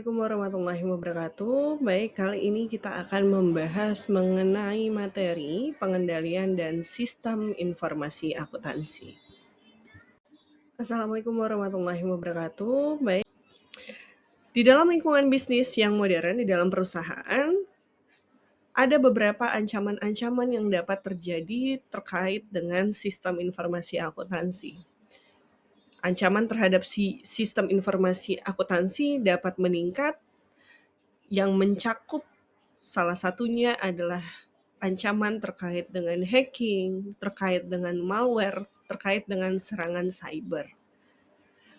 Assalamualaikum warahmatullahi wabarakatuh. Baik, kali ini kita akan membahas mengenai materi pengendalian dan sistem informasi akuntansi. Assalamualaikum warahmatullahi wabarakatuh. Baik, di dalam lingkungan bisnis yang modern, di dalam perusahaan, ada beberapa ancaman-ancaman yang dapat terjadi terkait dengan sistem informasi akuntansi. Ancaman terhadap sistem informasi akuntansi dapat meningkat yang mencakup salah satunya adalah ancaman terkait dengan hacking, terkait dengan malware, terkait dengan serangan cyber.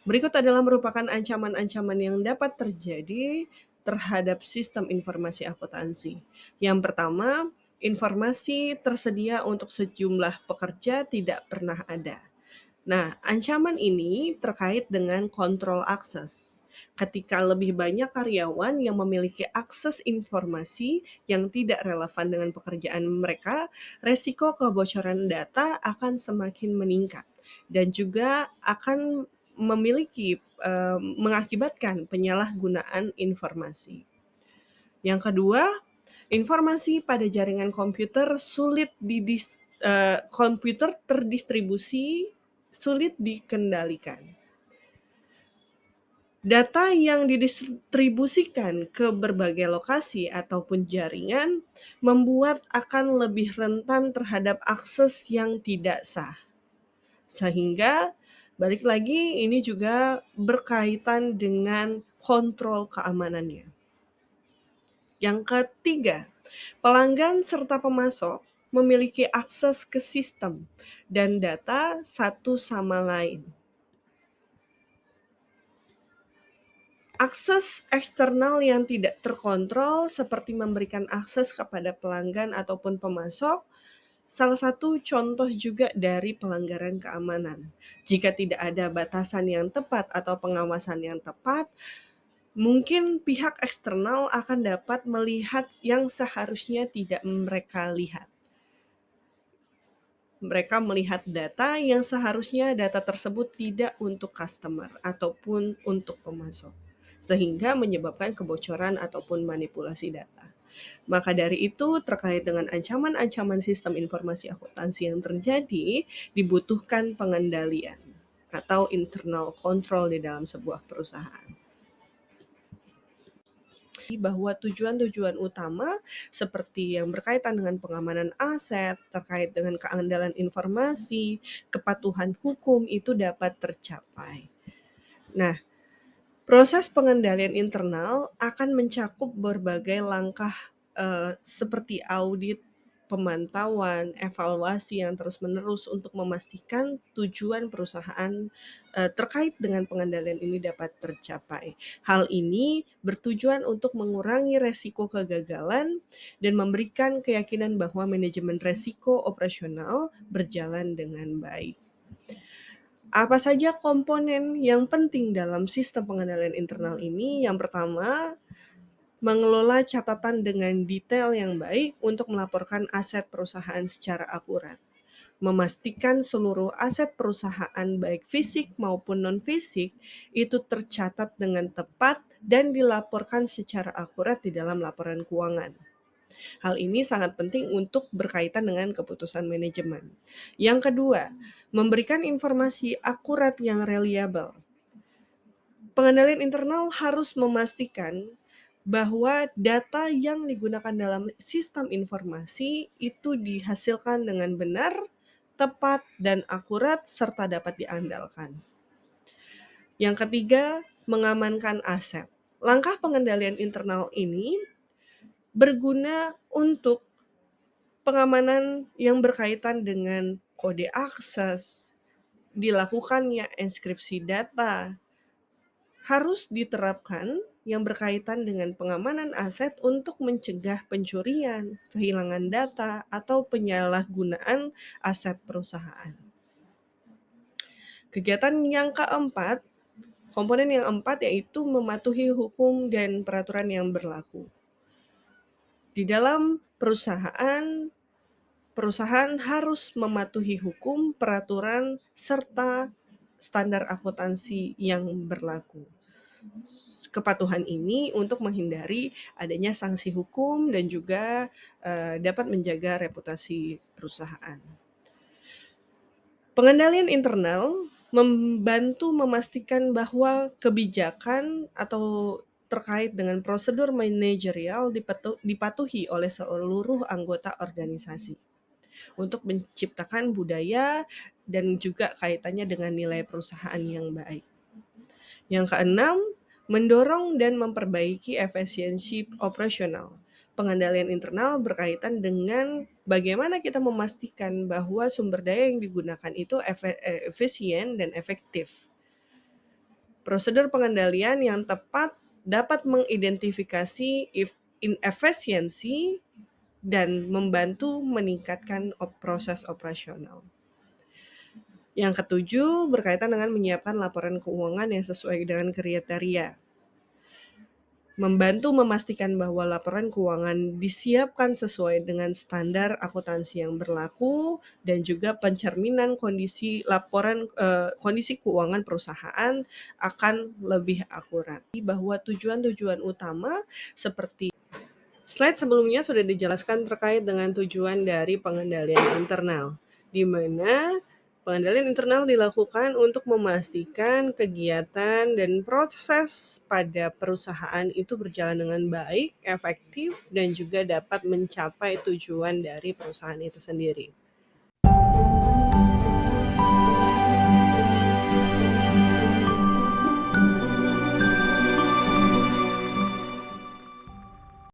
Berikut adalah merupakan ancaman-ancaman yang dapat terjadi terhadap sistem informasi akuntansi. Yang pertama, informasi tersedia untuk sejumlah pekerja tidak pernah ada. Nah, ancaman ini terkait dengan kontrol akses. Ketika lebih banyak karyawan yang memiliki akses informasi yang tidak relevan dengan pekerjaan mereka, resiko kebocoran data akan semakin meningkat dan juga akan mengakibatkan penyalahgunaan informasi. Yang kedua, informasi pada jaringan komputer terdistribusi sulit dikendalikan. Data yang didistribusikan ke berbagai lokasi ataupun jaringan membuat akan lebih rentan terhadap akses yang tidak sah. Sehingga balik lagi ini juga berkaitan dengan kontrol keamanannya. Yang ketiga, pelanggan serta pemasok memiliki akses ke sistem dan data satu sama lain. Akses eksternal yang tidak terkontrol seperti memberikan akses kepada pelanggan ataupun pemasok, salah satu contoh juga dari pelanggaran keamanan. Jika tidak ada batasan yang tepat atau pengawasan yang tepat, mungkin pihak eksternal akan dapat melihat yang seharusnya tidak mereka lihat. Mereka melihat data yang seharusnya data tersebut tidak untuk customer ataupun untuk pemasok, sehingga menyebabkan kebocoran ataupun manipulasi data. Maka dari itu, terkait dengan ancaman-ancaman sistem informasi akuntansi yang terjadi, dibutuhkan pengendalian atau internal control di dalam sebuah perusahaan. Bahwa tujuan-tujuan utama seperti yang berkaitan dengan pengamanan aset, terkait dengan keandalan informasi, kepatuhan hukum itu dapat tercapai. Nah, proses pengendalian internal akan mencakup berbagai langkah seperti audit, pemantauan, evaluasi yang terus-menerus untuk memastikan tujuan perusahaan terkait dengan pengendalian ini dapat tercapai. Hal ini bertujuan untuk mengurangi resiko kegagalan dan memberikan keyakinan bahwa manajemen resiko operasional berjalan dengan baik. Apa saja komponen yang penting dalam sistem pengendalian internal ini? Yang pertama, mengelola catatan dengan detail yang baik untuk melaporkan aset perusahaan secara akurat. Memastikan seluruh aset perusahaan baik fisik maupun non-fisik itu tercatat dengan tepat dan dilaporkan secara akurat di dalam laporan keuangan. Hal ini sangat penting untuk berkaitan dengan keputusan manajemen. Yang kedua, memberikan informasi akurat yang reliable. Pengendalian internal harus memastikan bahwa data yang digunakan dalam sistem informasi itu dihasilkan dengan benar, tepat, dan akurat serta dapat diandalkan. Yang ketiga, mengamankan aset. Langkah pengendalian internal ini berguna untuk pengamanan yang berkaitan dengan kode akses, dilakukannya enkripsi data, harus diterapkan yang berkaitan dengan pengamanan aset untuk mencegah pencurian, kehilangan data, atau penyalahgunaan aset perusahaan. Kegiatan yang keempat, komponen yang keempat yaitu mematuhi hukum dan peraturan yang berlaku. Di dalam perusahaan harus mematuhi hukum, peraturan, serta standar akuntansi yang berlaku. kepatuhan ini untuk menghindari adanya sanksi hukum dan juga dapat menjaga reputasi perusahaan. Pengendalian internal membantu memastikan bahwa kebijakan atau terkait dengan prosedur manajerial dipatuhi oleh seluruh anggota organisasi untuk menciptakan budaya dan juga kaitannya dengan nilai perusahaan yang baik. Yang keenam, mendorong dan memperbaiki efisiensi operasional. Pengendalian internal berkaitan dengan bagaimana kita memastikan bahwa sumber daya yang digunakan itu efisien dan efektif. Prosedur pengendalian yang tepat dapat mengidentifikasi inefisiensi dan membantu meningkatkan proses operasional. Yang ketujuh, berkaitan dengan menyiapkan laporan keuangan yang sesuai dengan kriteria. Membantu memastikan bahwa laporan keuangan disiapkan sesuai dengan standar akuntansi yang berlaku dan juga pencerminan kondisi kondisi keuangan perusahaan akan lebih akurat. Bahwa tujuan-tujuan utama seperti slide sebelumnya sudah dijelaskan terkait dengan tujuan dari pengendalian internal, di mana pengendalian internal dilakukan untuk memastikan kegiatan dan proses pada perusahaan itu berjalan dengan baik, efektif, dan juga dapat mencapai tujuan dari perusahaan itu sendiri.